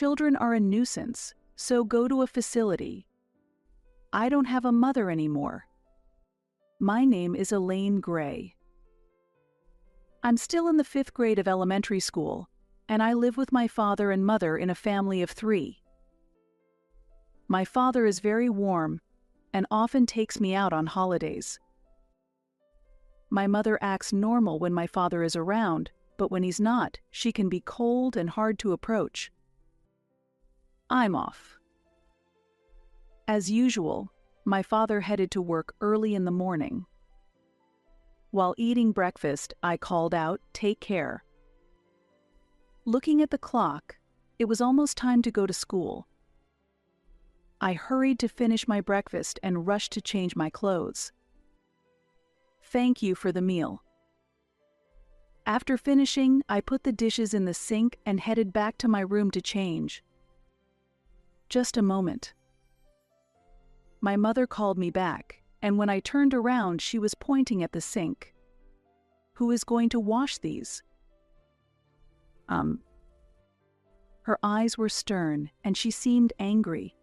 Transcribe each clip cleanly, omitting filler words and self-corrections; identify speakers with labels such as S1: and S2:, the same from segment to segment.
S1: children are a nuisance, so go to a facility. I don't have a mother anymore. My name is Elaine Gray. I'm still in the 5th grade of elementary school, and I live with my father and mother in a family of 3. My father is very warm and often takes me out on holidays. My mother acts normal when my father is around, but when he's not, she can be cold and hard to approach. I'm off. As usual, my father headed to work early in the morning. While eating breakfast, I called out, "Take care." Looking at the clock, it was almost time to go to school. I hurried to finish my breakfast and rushed to change my clothes. Thank you for the meal. After finishing, I put the dishes in the sink and headed back to my room to change. Just a moment. My mother called me back, and when I turned around, she was pointing at the sink. Who is going to wash these? Her eyes were stern, and she seemed angry.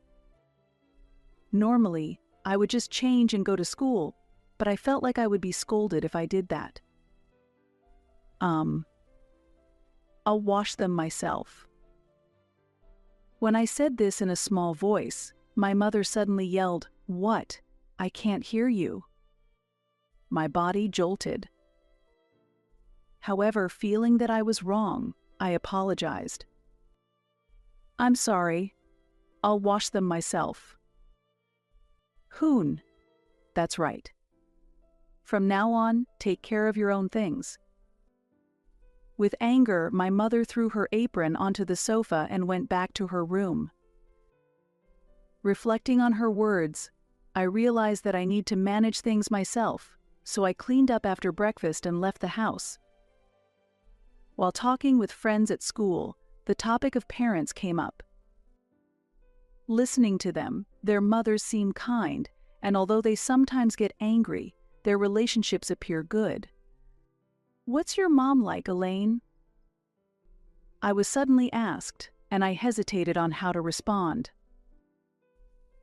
S1: Normally, I would just change and go to school, but I felt like I would be scolded if I did that. I'll wash them myself. When I said this in a small voice, my mother suddenly yelled, "What? I can't hear you." My body jolted. However, feeling that I was wrong, I apologized. "I'm sorry. I'll wash them myself." Hoon. That's right. From now on, take care of your own things. With anger, my mother threw her apron onto the sofa and went back to her room. Reflecting on her words, I realized that I need to manage things myself, so I cleaned up after breakfast and left the house. While talking with friends at school, the topic of parents came up. Listening to them, their mothers seem kind, and although they sometimes get angry, their relationships appear good. "What's your mom like, Elaine?" I was suddenly asked, and I hesitated on how to respond.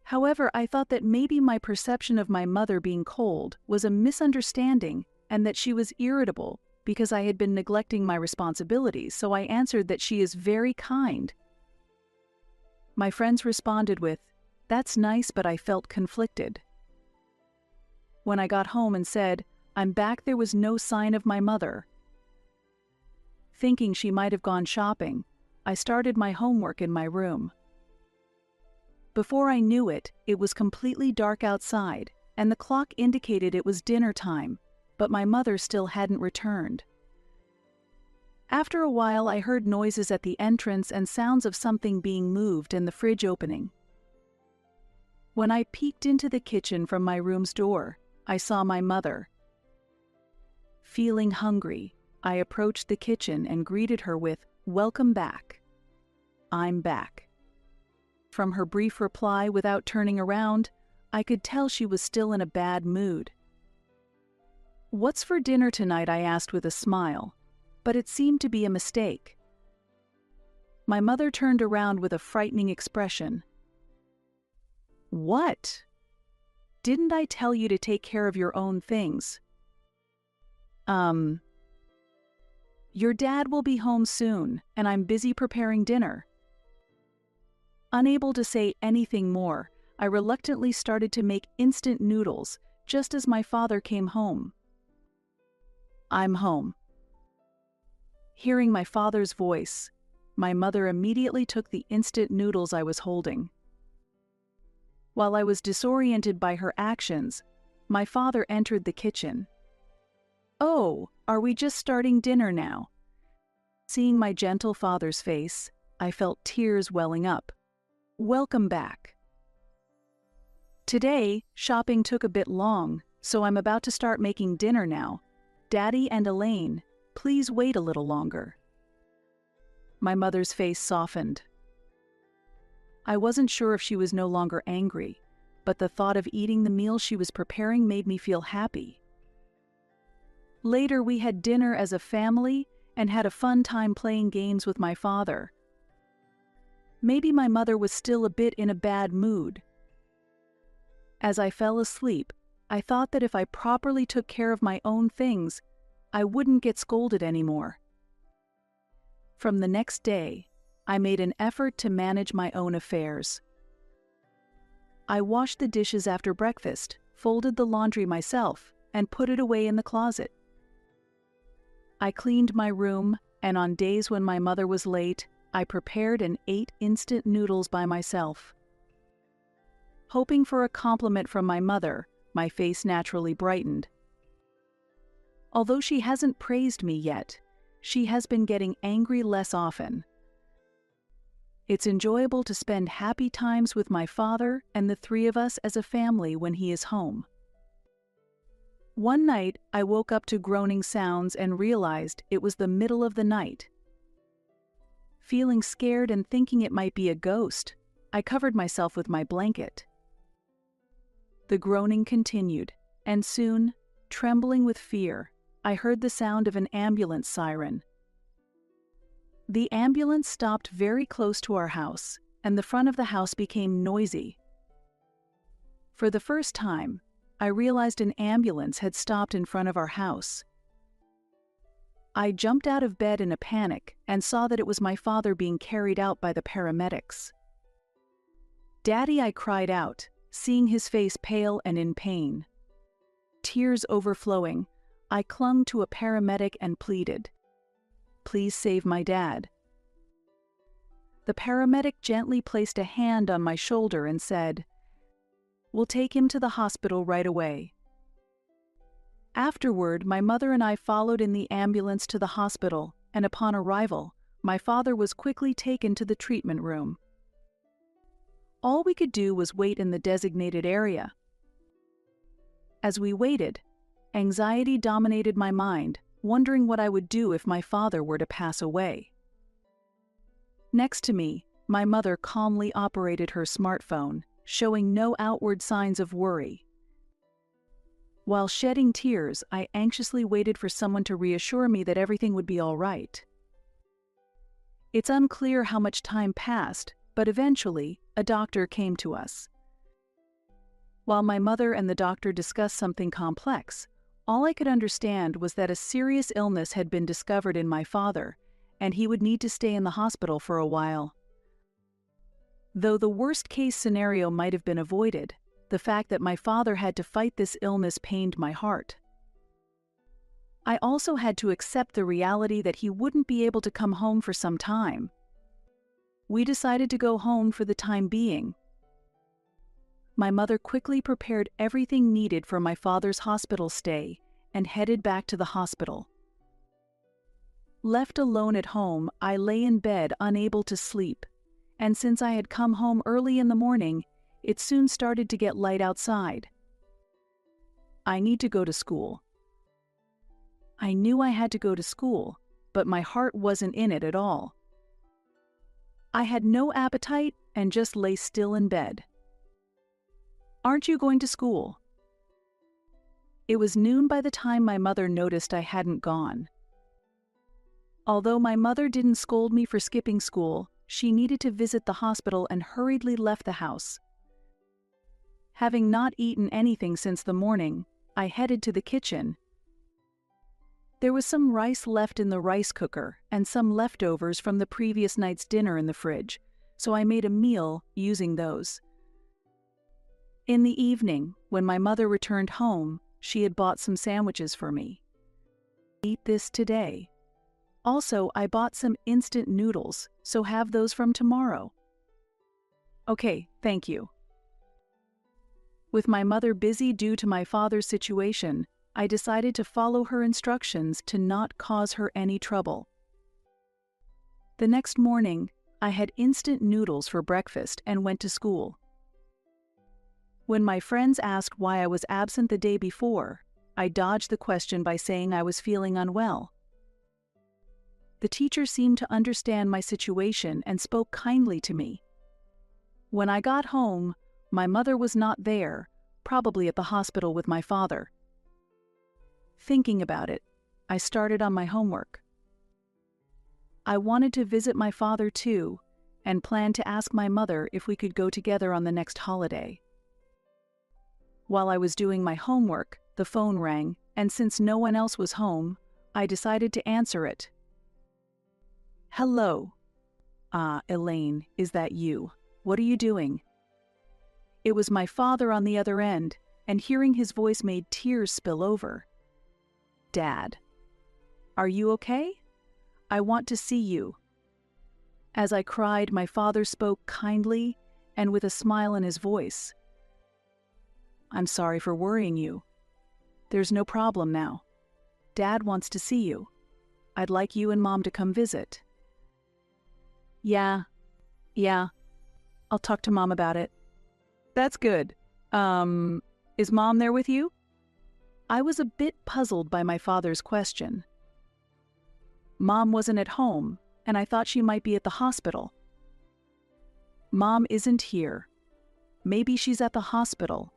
S1: However, I thought that maybe my perception of my mother being cold was a misunderstanding and that she was irritable because I had been neglecting my responsibilities, so I answered that she is very kind. My friends responded with, "That's nice, but I felt conflicted." When I got home and said, "I'm back," there was no sign of my mother. Thinking she might have gone shopping, I started my homework in my room. Before I knew it, it was completely dark outside, and the clock indicated it was dinner time, but my mother still hadn't returned. After a while, I heard noises at the entrance and sounds of something being moved and the fridge opening. When I peeked into the kitchen from my room's door, I saw my mother. Feeling hungry, I approached the kitchen and greeted her with, "Welcome back." "I'm back." From her brief reply without turning around, I could tell she was still in a bad mood. "What's for dinner tonight?" I asked with a smile, but it seemed to be a mistake. My mother turned around with a frightening expression. "What? Didn't I tell you to take care of your own things?" Your dad will be home soon, and I'm busy preparing dinner." Unable to say anything more, I reluctantly started to make instant noodles just as my father came home. "I'm home." Hearing my father's voice, my mother immediately took the instant noodles I was holding. While I was disoriented by her actions, my father entered the kitchen. "Oh, are we just starting dinner now?" Seeing my gentle father's face, I felt tears welling up. "Welcome back." "Today, shopping took a bit long, so I'm about to start making dinner now. Daddy and Elaine, please wait a little longer." My mother's face softened. I wasn't sure if she was no longer angry, but the thought of eating the meal she was preparing made me feel happy. Later, we had dinner as a family and had a fun time playing games with my father. Maybe my mother was still a bit in a bad mood. As I fell asleep, I thought that if I properly took care of my own things, I wouldn't get scolded anymore. From the next day, I made an effort to manage my own affairs. I washed the dishes after breakfast, folded the laundry myself, and put it away in the closet. I cleaned my room, and on days when my mother was late, I prepared and ate instant noodles by myself. Hoping for a compliment from my mother, my face naturally brightened. Although she hasn't praised me yet, she has been getting angry less often. It's enjoyable to spend happy times with my father and the three of us as a family when he is home. One night, I woke up to groaning sounds and realized it was the middle of the night. Feeling scared and thinking it might be a ghost, I covered myself with my blanket. The groaning continued, and soon, trembling with fear, I heard the sound of an ambulance siren. The ambulance stopped very close to our house, and the front of the house became noisy. For the first time, I realized an ambulance had stopped in front of our house. I jumped out of bed in a panic and saw that it was my father being carried out by the paramedics. "Daddy," I cried out, seeing his face pale and in pain. Tears overflowing, I clung to a paramedic and pleaded, "Please save my dad." The paramedic gently placed a hand on my shoulder and said, "We'll take him to the hospital right away." Afterward, my mother and I followed in the ambulance to the hospital, and upon arrival, my father was quickly taken to the treatment room. All we could do was wait in the designated area. As we waited, anxiety dominated my mind, wondering what I would do if my father were to pass away. Next to me, my mother calmly operated her smartphone, showing no outward signs of worry. While shedding tears, I anxiously waited for someone to reassure me that everything would be all right. It's unclear how much time passed, but eventually, a doctor came to us. While my mother and the doctor discussed something complex, all I could understand was that a serious illness had been discovered in my father, and he would need to stay in the hospital for a while. Though the worst-case scenario might have been avoided, the fact that my father had to fight this illness pained my heart. I also had to accept the reality that he wouldn't be able to come home for some time. We decided to go home for the time being. My mother quickly prepared everything needed for my father's hospital stay and headed back to the hospital. Left alone at home, I lay in bed unable to sleep, and since I had come home early in the morning, it soon started to get light outside. I need to go to school. I knew I had to go to school, but my heart wasn't in it at all. I had no appetite and just lay still in bed. "Aren't you going to school?" It was noon by the time my mother noticed I hadn't gone. Although my mother didn't scold me for skipping school, she needed to visit the hospital and hurriedly left the house. Having not eaten anything since the morning, I headed to the kitchen. There was some rice left in the rice cooker and some leftovers from the previous night's dinner in the fridge, so I made a meal using those. In the evening, when my mother returned home, she had bought some sandwiches for me. Eat this today. Also, I bought some instant noodles, so have those from tomorrow. Okay, thank you. With my mother busy due to my father's situation, I decided to follow her instructions to not cause her any trouble. The next morning, I had instant noodles for breakfast and went to school. When my friends asked why I was absent the day before, I dodged the question by saying I was feeling unwell. The teacher seemed to understand my situation and spoke kindly to me. When I got home, my mother was not there, probably at the hospital with my father. Thinking about it, I started on my homework. I wanted to visit my father too, and planned to ask my mother if we could go together on the next holiday. While I was doing my homework, the phone rang, and since no one else was home, I decided to answer it. "Hello." "Ah, Elaine, is that you? What are you doing?" It was my father on the other end, and hearing his voice made tears spill over. "Dad. Are you okay? I want to see you." As I cried, my father spoke kindly and with a smile in his voice. "I'm sorry for worrying you. There's no problem now. Dad wants to see you. I'd like you and Mom to come visit." Yeah. I'll talk to Mom about it." "That's good. Is Mom there with you?" I was a bit puzzled by my father's question. Mom wasn't at home, and I thought she might be at the hospital. "Mom isn't here. Maybe she's at the hospital."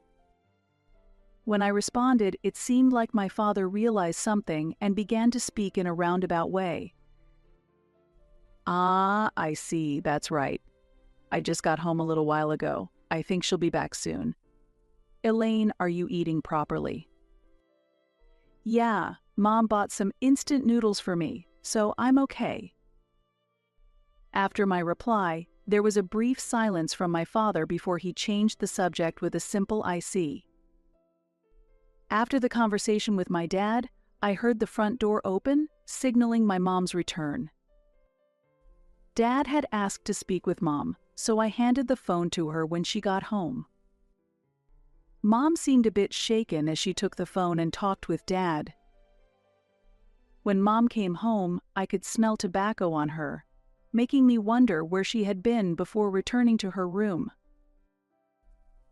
S1: When I responded, it seemed like my father realized something and began to speak in a roundabout way. "Ah, I see, that's right. I just got home a little while ago. I think she'll be back soon. Elaine, are you eating properly?" "Yeah, Mom bought some instant noodles for me, so I'm okay." After my reply, there was a brief silence from my father before he changed the subject with a simple "I see." After the conversation with my dad, I heard the front door open, signaling my mom's return. Dad had asked to speak with Mom, so I handed the phone to her when she got home. Mom seemed a bit shaken as she took the phone and talked with Dad. When Mom came home, I could smell tobacco on her, making me wonder where she had been before returning to her room.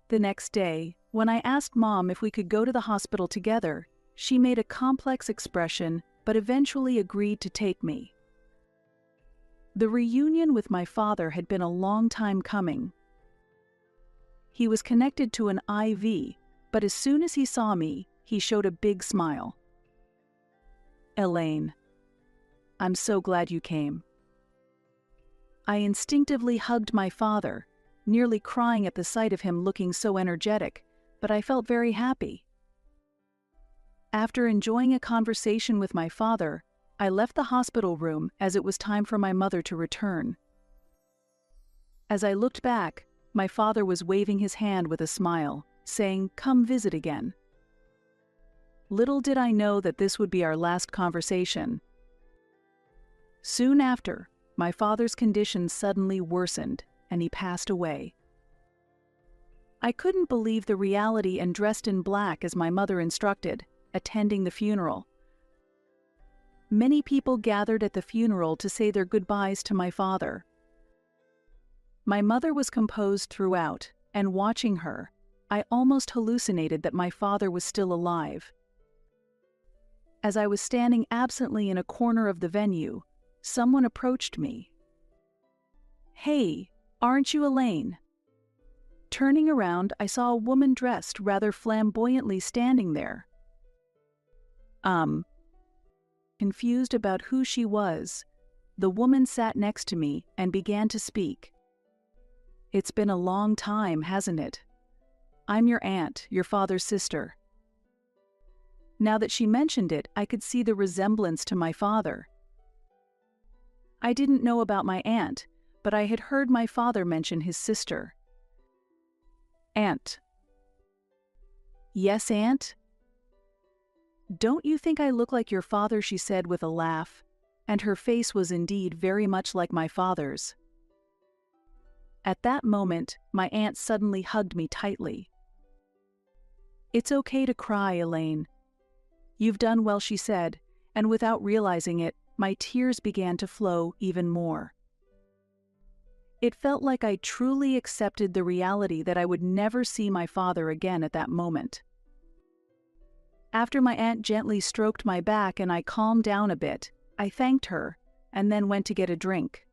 S1: The next day, when I asked Mom if we could go to the hospital together, she made a complex expression but eventually agreed to take me. The reunion with my father had been a long time coming. He was connected to an IV, but as soon as he saw me, he showed a big smile. "Elaine, I'm so glad you came." I instinctively hugged my father, nearly crying at the sight of him looking so energetic, but I felt very happy. After enjoying a conversation with my father, I left the hospital room as it was time for my mother to return. As I looked back, my father was waving his hand with a smile, saying, "Come visit again." Little did I know that this would be our last conversation. Soon after, my father's condition suddenly worsened, and he passed away. I couldn't believe the reality and dressed in black as my mother instructed, attending the funeral. Many people gathered at the funeral to say their goodbyes to my father. My mother was composed throughout, and watching her, I almost hallucinated that my father was still alive. As I was standing absently in a corner of the venue, someone approached me. "Hey, aren't you Elaine?" Turning around, I saw a woman dressed rather flamboyantly standing there. Confused about who she was, the woman sat next to me and began to speak. "It's been a long time, hasn't it? I'm your aunt, your father's sister." Now that she mentioned it, I could see the resemblance to my father. I didn't know about my aunt, but I had heard my father mention his sister. "Aunt." "Yes, Aunt?" "Don't you think I look like your father?" she said with a laugh, and her face was indeed very much like my father's. At that moment, my aunt suddenly hugged me tightly. "It's okay to cry, Elaine. You've done well," she said, and without realizing it, my tears began to flow even more. It felt like I truly accepted the reality that I would never see my father again at that moment. After my aunt gently stroked my back and I calmed down a bit, I thanked her and then went to get a drink.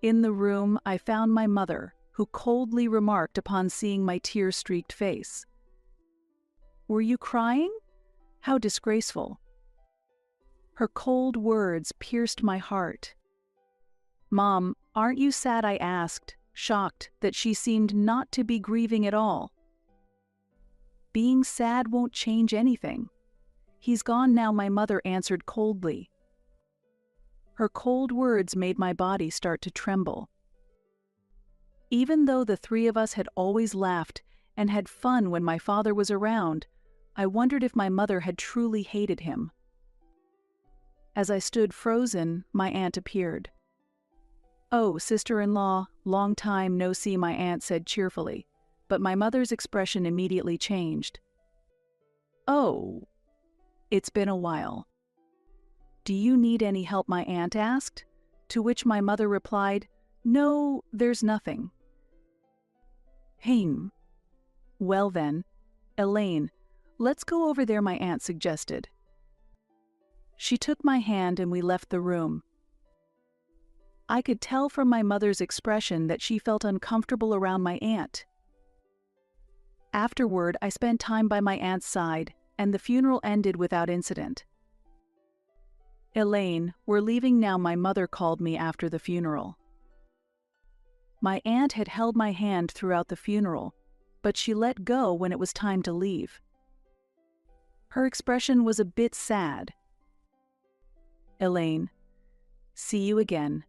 S1: In the room, I found my mother, who coldly remarked upon seeing my tear-streaked face. "Were you crying? How disgraceful." Her cold words pierced my heart. "Mom, aren't you sad?" I asked, shocked that she seemed not to be grieving at all. "Being sad won't change anything. He's gone now," my mother answered coldly. Her cold words made my body start to tremble. Even though the three of us had always laughed and had fun when my father was around, I wondered if my mother had truly hated him. As I stood frozen, my aunt appeared. "Oh, sister-in-law, long time no see," my aunt said cheerfully, but my mother's expression immediately changed. "Oh, it's been a while." "Do you need any help?" my aunt asked, to which my mother replied, "No, there's nothing." Well then, Elaine, let's go over there," my aunt suggested. She took my hand and we left the room. I could tell from my mother's expression that she felt uncomfortable around my aunt. Afterward, I spent time by my aunt's side, and the funeral ended without incident. "Elaine, we're leaving now," my mother called me after the funeral. My aunt had held my hand throughout the funeral, but she let go when it was time to leave. Her expression was a bit sad. "Elaine, see you again."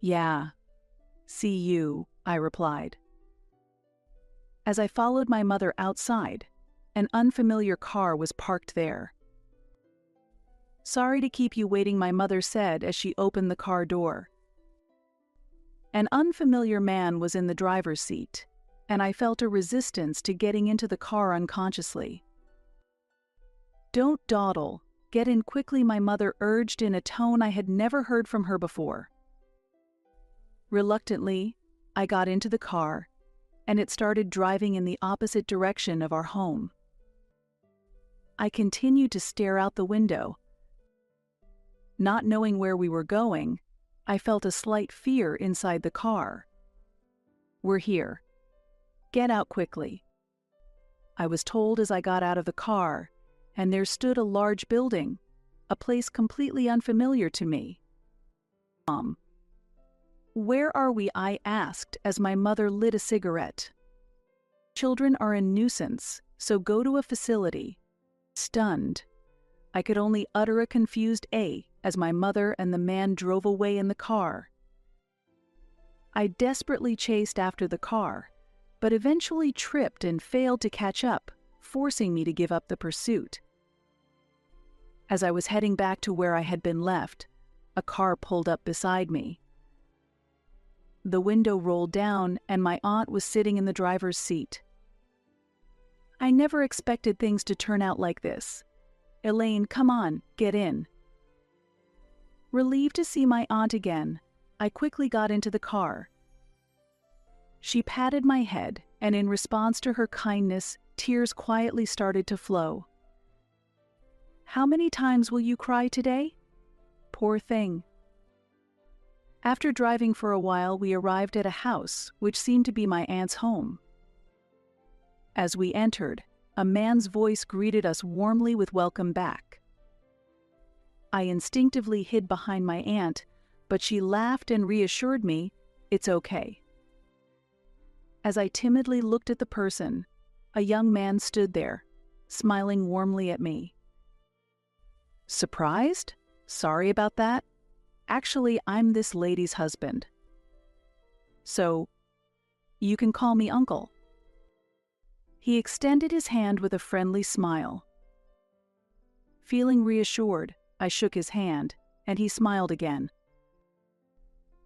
S1: "Yeah, see you," I replied. As I followed my mother outside, an unfamiliar car was parked there. "Sorry to keep you waiting," my mother said as she opened the car door. An unfamiliar man was in the driver's seat, and I felt a resistance to getting into the car unconsciously. "Don't dawdle, get in quickly," my mother urged in a tone I had never heard from her before. Reluctantly, I got into the car, and it started driving in the opposite direction of our home. I continued to stare out the window. Not knowing where we were going, I felt a slight fear inside the car. "We're here. Get out quickly," I was told as I got out of the car, and there stood a large building, a place completely unfamiliar to me. "Mom, where are we?" I asked as my mother lit a cigarette. "Children are a nuisance, so go to a facility." Stunned, I could only utter a confused "A" as my mother and the man drove away in the car. I desperately chased after the car, but eventually tripped and failed to catch up, forcing me to give up the pursuit. As I was heading back to where I had been left, a car pulled up beside me. The window rolled down and my aunt was sitting in the driver's seat. I never expected things to turn out like this. "Elaine, come on, get in." Relieved to see my aunt again, I quickly got into the car. She patted my head, and in response to her kindness, tears quietly started to flow. "How many times will you cry today? Poor thing." After driving for a while, we arrived at a house which seemed to be my aunt's home. As we entered, a man's voice greeted us warmly with "Welcome back." I instinctively hid behind my aunt, but she laughed and reassured me, "It's okay." As I timidly looked at the person, a young man stood there, smiling warmly at me. "Surprised? Sorry about that. Actually, I'm this lady's husband. So, you can call me Uncle." He extended his hand with a friendly smile. Feeling reassured, I shook his hand, and he smiled again.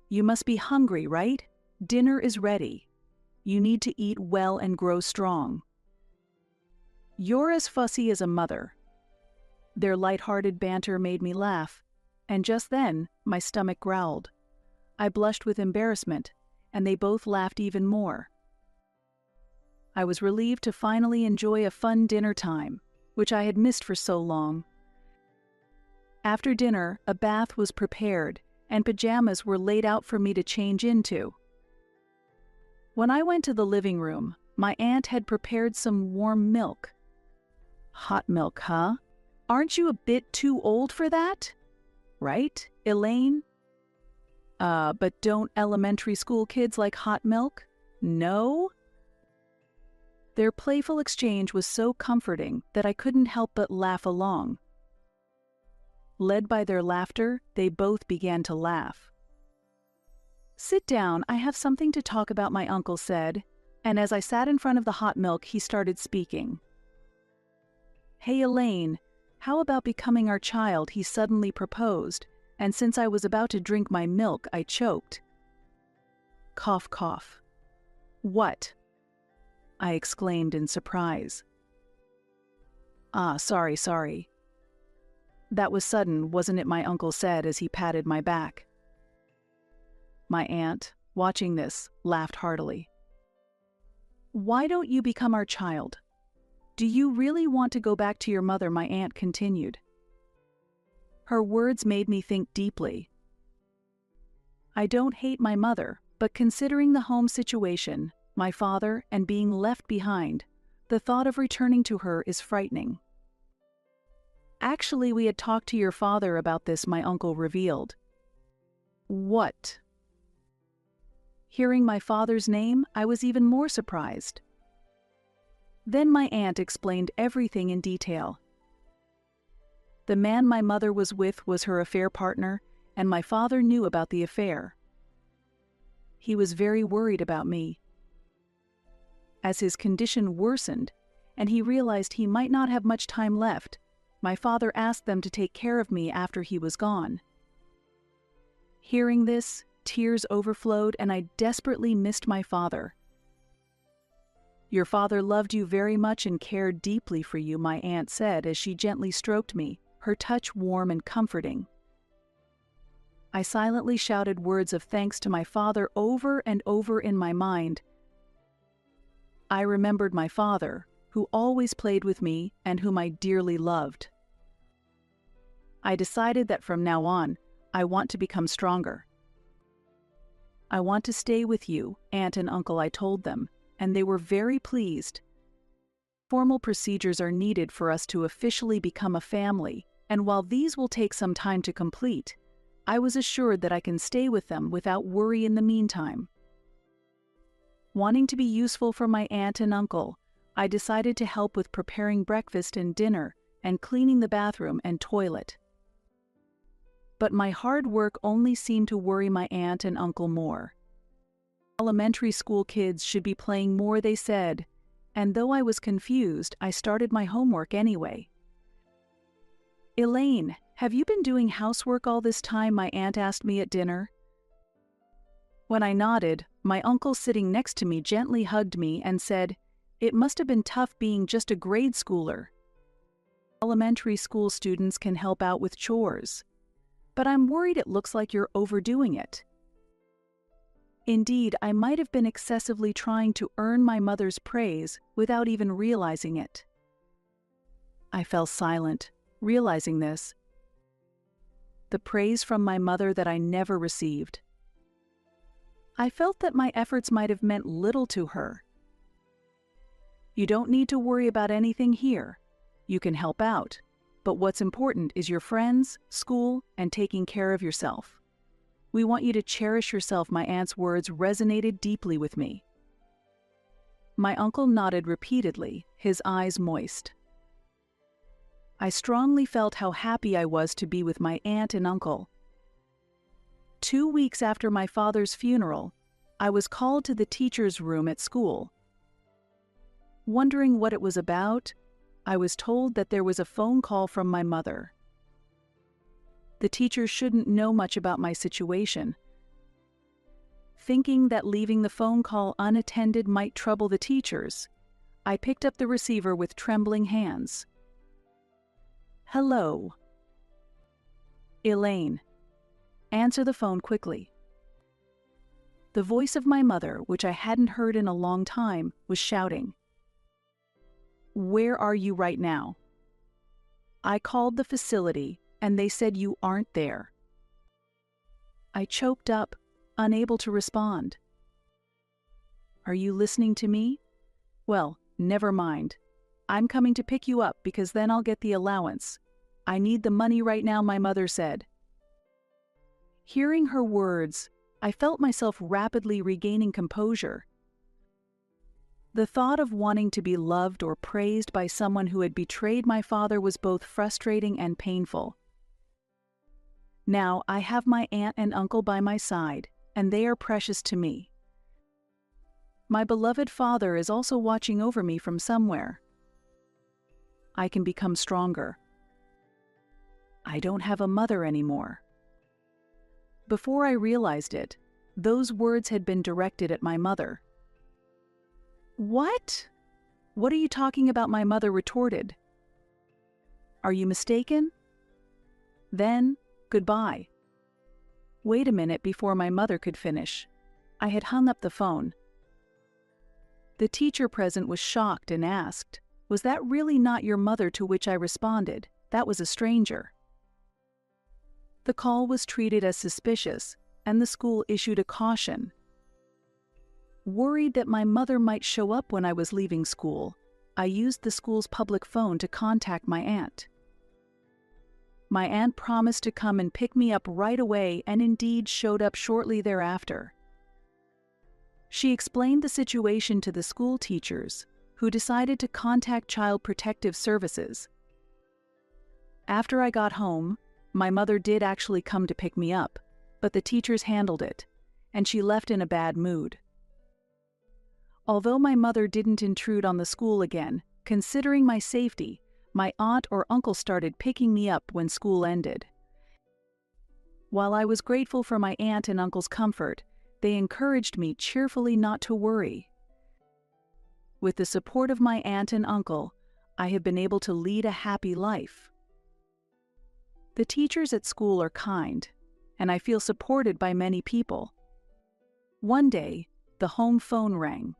S1: "You must be hungry, right? Dinner is ready. You need to eat well and grow strong. You're as fussy as a mother." Their light-hearted banter made me laugh, and just then, my stomach growled. I blushed with embarrassment, and they both laughed even more. I was relieved to finally enjoy a fun dinner time, which I had missed for so long. After dinner, a bath was prepared, and pajamas were laid out for me to change into. When I went to the living room, my aunt had prepared some warm milk. "Hot milk, huh? Aren't you a bit too old for that? Right, Elaine?" But don't elementary school kids like hot milk? No? Their playful exchange was so comforting that I couldn't help but laugh along. Led by their laughter, they both began to laugh. "Sit down, I have something to talk about," my uncle said, and as I sat in front of the hot milk, he started speaking. "Hey Elaine, how about becoming our child?" he suddenly proposed, and since I was about to drink my milk, I choked. Cough, cough. "What?" I exclaimed in surprise. Sorry. That was sudden, wasn't it?" my uncle said as he patted my back. My aunt, watching this, laughed heartily. "Why don't you become our child? Do you really want to go back to your mother?" my aunt continued. Her words made me think deeply. I don't hate my mother, but considering the home situation, my father, and being left behind, the thought of returning to her is frightening. "Actually, we had talked to your father about this," my uncle revealed. "What?" Hearing my father's name, I was even more surprised. Then my aunt explained everything in detail. The man my mother was with was her affair partner, and my father knew about the affair. He was very worried about me. As his condition worsened, and he realized he might not have much time left, my father asked them to take care of me after he was gone. Hearing this, tears overflowed and I desperately missed my father. "Your father loved you very much and cared deeply for you," my aunt said as she gently stroked me, her touch warm and comforting. I silently shouted words of thanks to my father over and over in my mind. I remembered my father, who always played with me and whom I dearly loved. I decided that from now on, I want to become stronger. "I want to stay with you, Aunt and Uncle," I told them, and they were very pleased. Formal procedures are needed for us to officially become a family, and while these will take some time to complete, I was assured that I can stay with them without worry in the meantime. Wanting to be useful for my aunt and uncle, I decided to help with preparing breakfast and dinner and cleaning the bathroom and toilet. But my hard work only seemed to worry my aunt and uncle more. Elementary school kids should be playing more, they said, and though I was confused, I started my homework anyway. "Elaine, have you been doing housework all this time?" my aunt asked me at dinner. When I nodded, my uncle sitting next to me gently hugged me and said, "It must have been tough being just a grade schooler. Elementary school students can help out with chores. But I'm worried it looks like you're overdoing it." Indeed, I might have been excessively trying to earn my mother's praise without even realizing it. I fell silent, realizing this. The praise from my mother that I never received. I felt that my efforts might have meant little to her. "You don't need to worry about anything here. You can help out. But what's important is your friends, school, and taking care of yourself. We want you to cherish yourself." My aunt's words resonated deeply with me. My uncle nodded repeatedly, his eyes moist. I strongly felt how happy I was to be with my aunt and uncle. 2 weeks after my father's funeral, I was called to the teacher's room at school. Wondering what it was about, I was told that there was a phone call from my mother. The teacher shouldn't know much about my situation. Thinking that leaving the phone call unattended might trouble the teachers, I picked up the receiver with trembling hands. "Hello." "Elaine. Answer the phone quickly." The voice of my mother, which I hadn't heard in a long time, was shouting. "Where are you right now?" "I called the facility, and they said you aren't there." I choked up, unable to respond. "Are you listening to me? Well, never mind. I'm coming to pick you up because then I'll get the allowance. I need the money right now," my mother said. Hearing her words, I felt myself rapidly regaining composure. The thought of wanting to be loved or praised by someone who had betrayed my father was both frustrating and painful. Now I have my aunt and uncle by my side, and they are precious to me. My beloved father is also watching over me from somewhere. I can become stronger. I don't have a mother anymore. Before I realized it, those words had been directed at my mother. "What? What are you talking about?" my mother retorted. "Are you mistaken? Then, goodbye." Wait a minute before my mother could finish. I had hung up the phone. The teacher present was shocked and asked, "Was that really not your mother?" To which I responded, "That was a stranger." The call was treated as suspicious, and the school issued a caution. Worried that my mother might show up when I was leaving school, I used the school's public phone to contact my aunt. My aunt promised to come and pick me up right away and indeed showed up shortly thereafter. She explained the situation to the school teachers, who decided to contact Child Protective Services. After I got home, my mother did actually come to pick me up, but the teachers handled it, and she left in a bad mood. Although my mother didn't intrude on the school again, considering my safety, my aunt or uncle started picking me up when school ended. While I was grateful for my aunt and uncle's comfort, they encouraged me cheerfully not to worry. With the support of my aunt and uncle, I have been able to lead a happy life. The teachers at school are kind, and I feel supported by many people. One day, the home phone rang.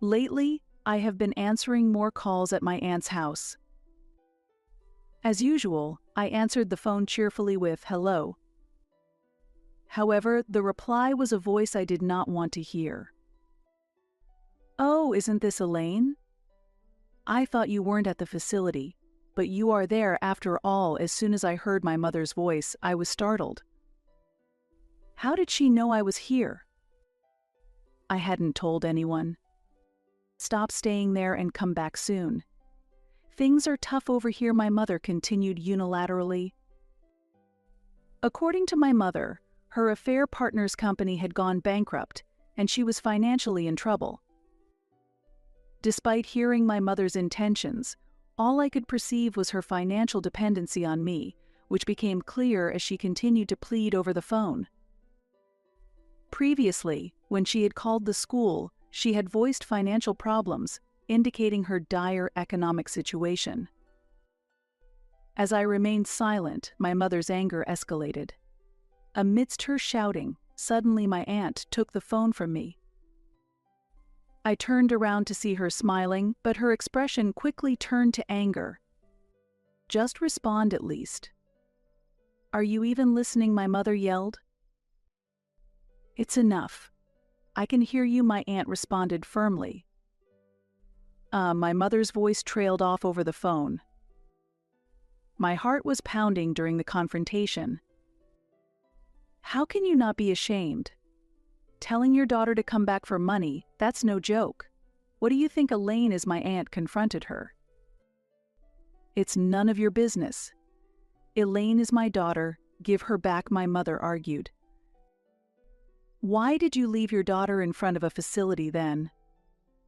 S1: Lately, I have been answering more calls at my aunt's house. As usual, I answered the phone cheerfully with "hello." However, the reply was a voice I did not want to hear. "Oh, isn't this Elaine? I thought you weren't at the facility, but you are there after all." As soon as I heard my mother's voice, I was startled. How did she know I was here? I hadn't told anyone. "Stop staying there and come back soon. Things are tough over here," my mother continued unilaterally. According to my mother, her affair partner's company had gone bankrupt, and she was financially in trouble. Despite hearing my mother's intentions, all I could perceive was her financial dependency on me, which became clear as she continued to plead over the phone. Previously, when she had called the school, she had voiced financial problems, indicating her dire economic situation. As I remained silent, my mother's anger escalated. Amidst her shouting, suddenly my aunt took the phone from me. I turned around to see her smiling, but her expression quickly turned to anger. "Just respond at least." "Are you even listening?" my mother yelled. "It's enough. I can hear you," my aunt responded firmly. My mother's voice trailed off over the phone. My heart was pounding during the confrontation. "How can you not be ashamed? Telling your daughter to come back for money, that's no joke. What do you think Elaine is?" my aunt confronted her. "It's none of your business. Elaine is my daughter. Give her back," my mother argued. "Why did you leave your daughter in front of a facility then?"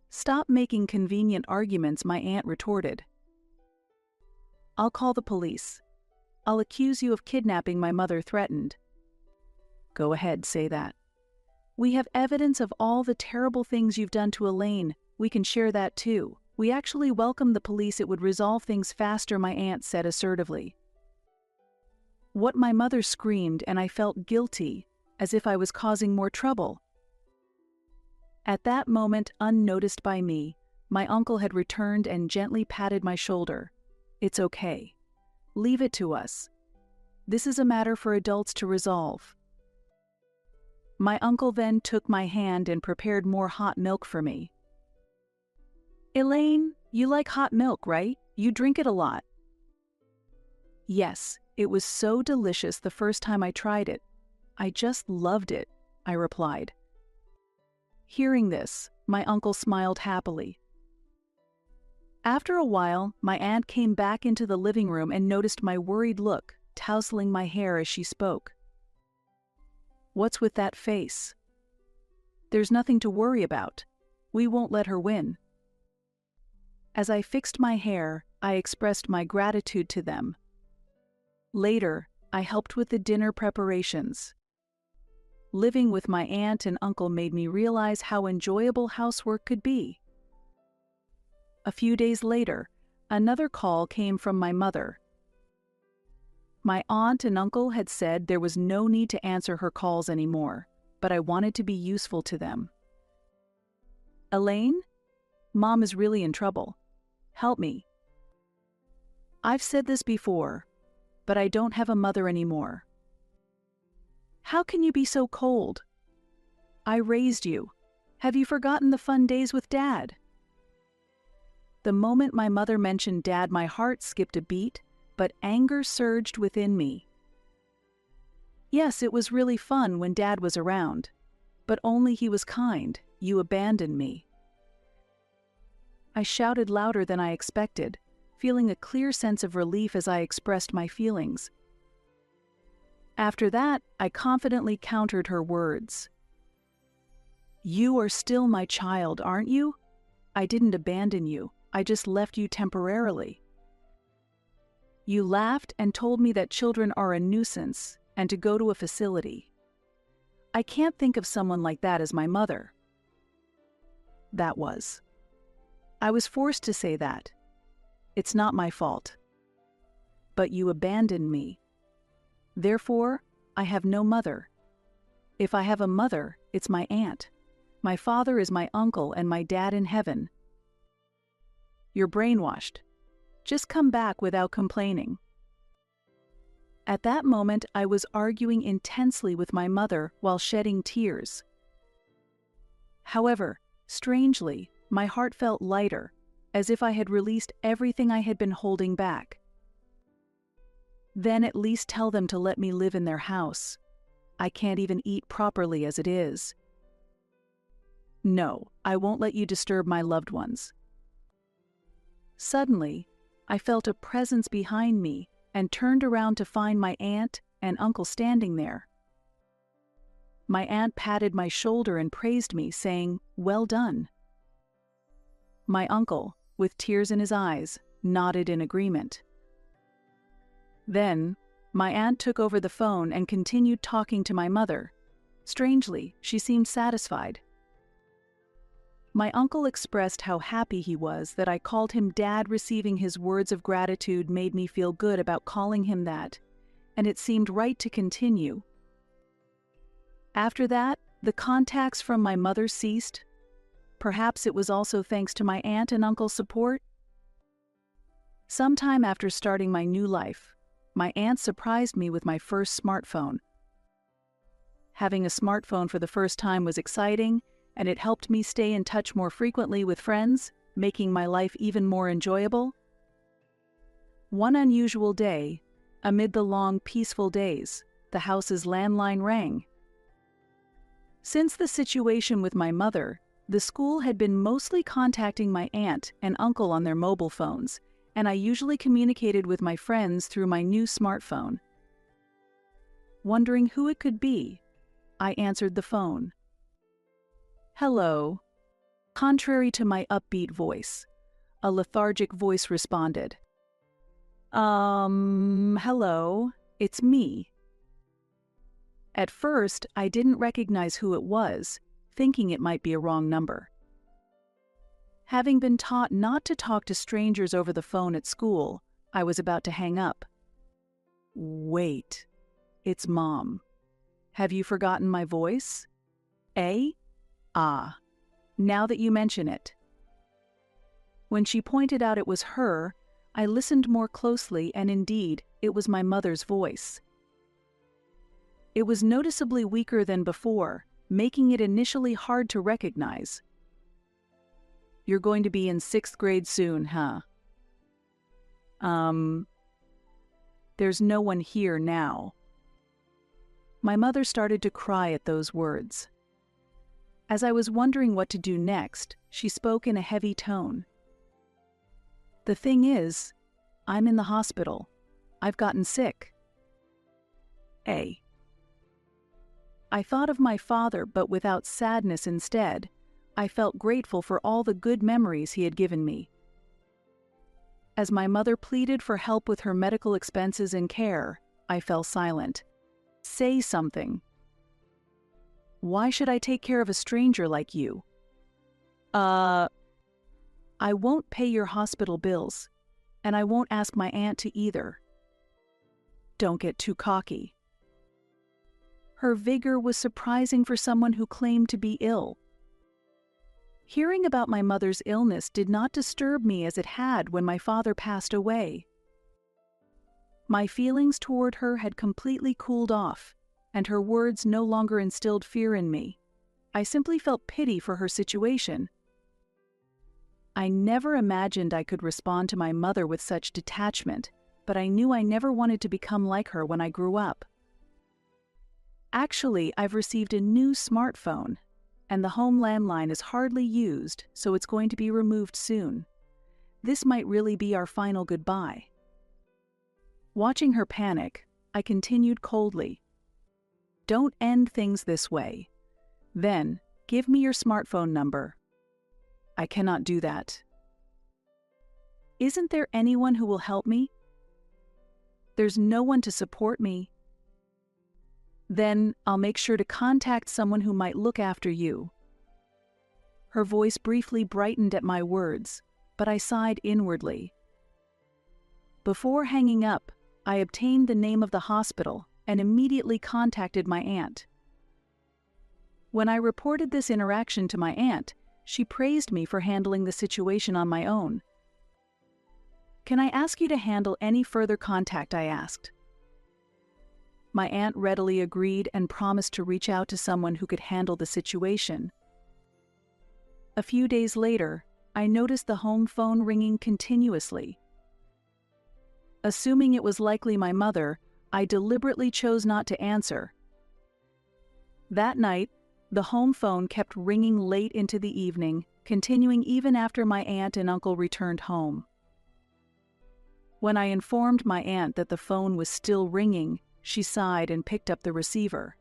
S1: "Stop making convenient arguments," my aunt retorted. "I'll call the police. I'll accuse you of kidnapping," my mother threatened. "Go ahead, say that. We have evidence of all the terrible things you've done to Elaine. We can share that too. We actually welcome the police. It would resolve things faster," my aunt said assertively. What my mother screamed, and I felt guilty, as if I was causing more trouble. At that moment, unnoticed by me, my uncle had returned and gently patted my shoulder. "It's okay. Leave it to us. This is a matter for adults to resolve." My uncle then took my hand and prepared more hot milk for me. "Elaine, you like hot milk, right? You drink it a lot." "Yes, it was so delicious the first time I tried it. I just loved it, I replied. Hearing this, my uncle smiled happily. After a while, my aunt came back into the living room and noticed my worried look, tousling my hair as she spoke. "What's with that face?" "There's nothing to worry about. We won't let her win." As I fixed my hair, I expressed my gratitude to them. Later, I helped with the dinner preparations. Living with my aunt and uncle made me realize how enjoyable housework could be. A few days later, another call came from my mother. My aunt and uncle had said there was no need to answer her calls anymore, but I wanted to be useful to them. "Elaine? Mom is really in trouble. Help me. I've said this before, but I don't have a mother anymore." "How can you be so cold? I raised you. Have you forgotten the fun days with Dad?" The moment my mother mentioned Dad, my heart skipped a beat, but anger surged within me. "Yes, it was really fun when Dad was around, but only he was kind. You abandoned me." I shouted louder than I expected, feeling a clear sense of relief as I expressed my feelings. After that, I confidently countered her words. "You are still my child, aren't you? I didn't abandon you. I just left you temporarily. You laughed and told me that children are a nuisance and to go to a facility. I can't think of someone like that as my mother." That was. I was forced to say that. It's not my fault. But you abandoned me. Therefore, I have no mother. If I have a mother, it's my aunt. My father is my uncle and my dad in heaven. You're brainwashed. Just come back without complaining. At that moment, I was arguing intensely with my mother while shedding tears. However, strangely, my heart felt lighter, as if I had released everything I had been holding back. Then at least tell them to let me live in their house. I can't even eat properly as it is. No, I won't let you disturb my loved ones. Suddenly, I felt a presence behind me and turned around to find my aunt and uncle standing there. My aunt patted my shoulder and praised me, saying, "Well done." My uncle, with tears in his eyes, nodded in agreement. Then, my aunt took over the phone and continued talking to my mother. Strangely, she seemed satisfied. My uncle expressed how happy he was that I called him Dad. Receiving his words of gratitude made me feel good about calling him that, and it seemed right to continue. After that, the contacts from my mother ceased. Perhaps it was also thanks to my aunt and uncle's support. Sometime after starting my new life, my aunt surprised me with my first smartphone. Having a smartphone for the first time was exciting, and it helped me stay in touch more frequently with friends, making my life even more enjoyable. One unusual day, amid the long, peaceful days, the house's landline rang. Since the situation with my mother, the school had been mostly contacting my aunt and uncle on their mobile phones, and I usually communicated with my friends through my new smartphone. Wondering who it could be, I answered the phone. "Hello." Contrary to my upbeat voice, a lethargic voice responded. Hello, it's me." At first, I didn't recognize who it was, thinking it might be a wrong number. Having been taught not to talk to strangers over the phone at school, I was about to hang up. "Wait, it's Mom. Have you forgotten my voice? Eh? Ah, now that you mention it." When she pointed out it was her, I listened more closely, and indeed, it was my mother's voice. It was noticeably weaker than before, making it initially hard to recognize. "You're going to be in 6th grade soon, huh?" There's no one here now." My mother started to cry at those words. As I was wondering what to do next, she spoke in a heavy tone. "The thing is, I'm in the hospital. I've gotten sick." I thought of my father, but without sadness instead. I felt grateful for all the good memories he had given me. As my mother pleaded for help with her medical expenses and care, I fell silent. "Say something. Why should I take care of a stranger like you?" I won't pay your hospital bills, and I won't ask my aunt to either." "Don't get too cocky." Her vigor was surprising for someone who claimed to be ill. Hearing about my mother's illness did not disturb me as it had when my father passed away. My feelings toward her had completely cooled off, and her words no longer instilled fear in me. I simply felt pity for her situation. I never imagined I could respond to my mother with such detachment, but I knew I never wanted to become like her when I grew up. Actually, I've received a new smartphone, and the home landline is hardly used, so it's going to be removed soon. This might really be our final goodbye. Watching her panic, I continued coldly. "Don't end things this way. Then, give me your smartphone number." "I cannot do that." "Isn't there anyone who will help me?" "There's no one to support me." "Then I'll make sure to contact someone who might look after you." Her voice briefly brightened at my words, but I sighed inwardly. Before hanging up, I obtained the name of the hospital and immediately contacted my aunt. When I reported this interaction to my aunt, she praised me for handling the situation on my own. "Can I ask you to handle any further contact?" I asked. My aunt readily agreed and promised to reach out to someone who could handle the situation. A few days later, I noticed the home phone ringing continuously. Assuming it was likely my mother, I deliberately chose not to answer. That night, the home phone kept ringing late into the evening, continuing even after my aunt and uncle returned home. When I informed my aunt that the phone was still ringing, she sighed and picked up the receiver.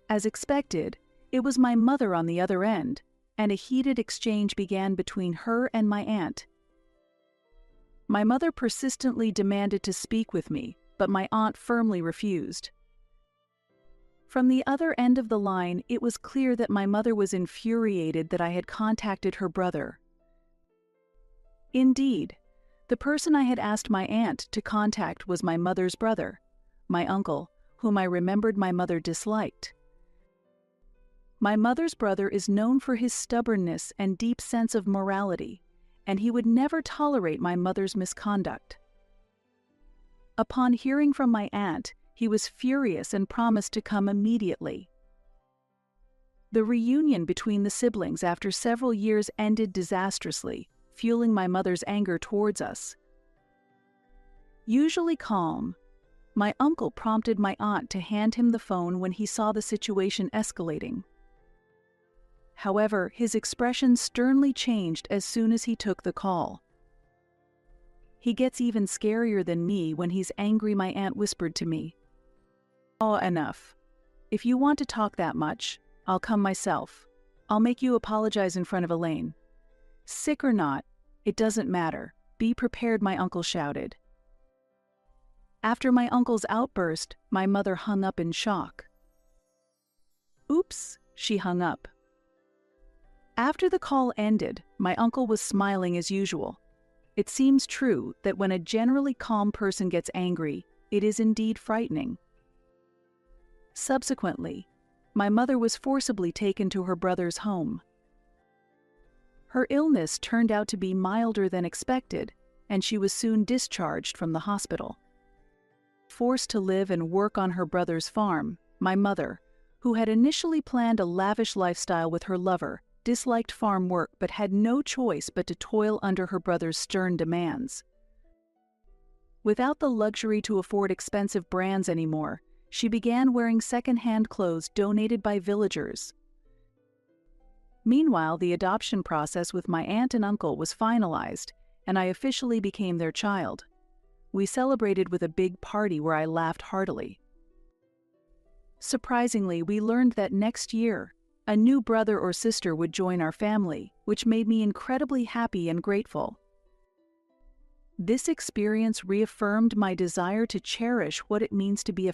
S1: As expected, it was my mother on the other end, and a heated exchange began between her and my aunt. My mother persistently demanded to speak with me, but my aunt firmly refused. From the other end of the line, it was clear that my mother was infuriated that I had contacted her brother. Indeed, the person I had asked my aunt to contact was my mother's brother, my uncle, whom I remembered my mother disliked. My mother's brother is known for his stubbornness and deep sense of morality, and he would never tolerate my mother's misconduct. Upon hearing from my aunt, he was furious and promised to come immediately. The reunion between the siblings after several years ended disastrously, fueling my mother's anger towards us. Usually calm, my uncle prompted my aunt to hand him the phone when he saw the situation escalating. However, his expression sternly changed as soon as he took the call. "He gets even scarier than me when he's angry," my aunt whispered to me. "Oh, enough. If you want to talk that much, I'll come myself. I'll make you apologize in front of Elaine. Sick or not, it doesn't matter. Be prepared," my uncle shouted. After my uncle's outburst, my mother hung up in shock. "Oops," she hung up. After the call ended, my uncle was smiling as usual. It seems true that when a generally calm person gets angry, it is indeed frightening. Subsequently, my mother was forcibly taken to her brother's home. Her illness turned out to be milder than expected, and she was soon discharged from the hospital. Forced to live and work on her brother's farm, my mother, who had initially planned a lavish lifestyle with her lover, disliked farm work but had no choice but to toil under her brother's stern demands. Without the luxury to afford expensive brands anymore, She began wearing second-hand clothes donated by villagers. Meanwhile, the adoption process with my aunt and uncle was finalized, and I officially became their child. We celebrated with a big party where I laughed heartily. Surprisingly, we learned that next year, a new brother or sister would join our family, which made me incredibly happy and grateful. This experience reaffirmed my desire to cherish what it means to be a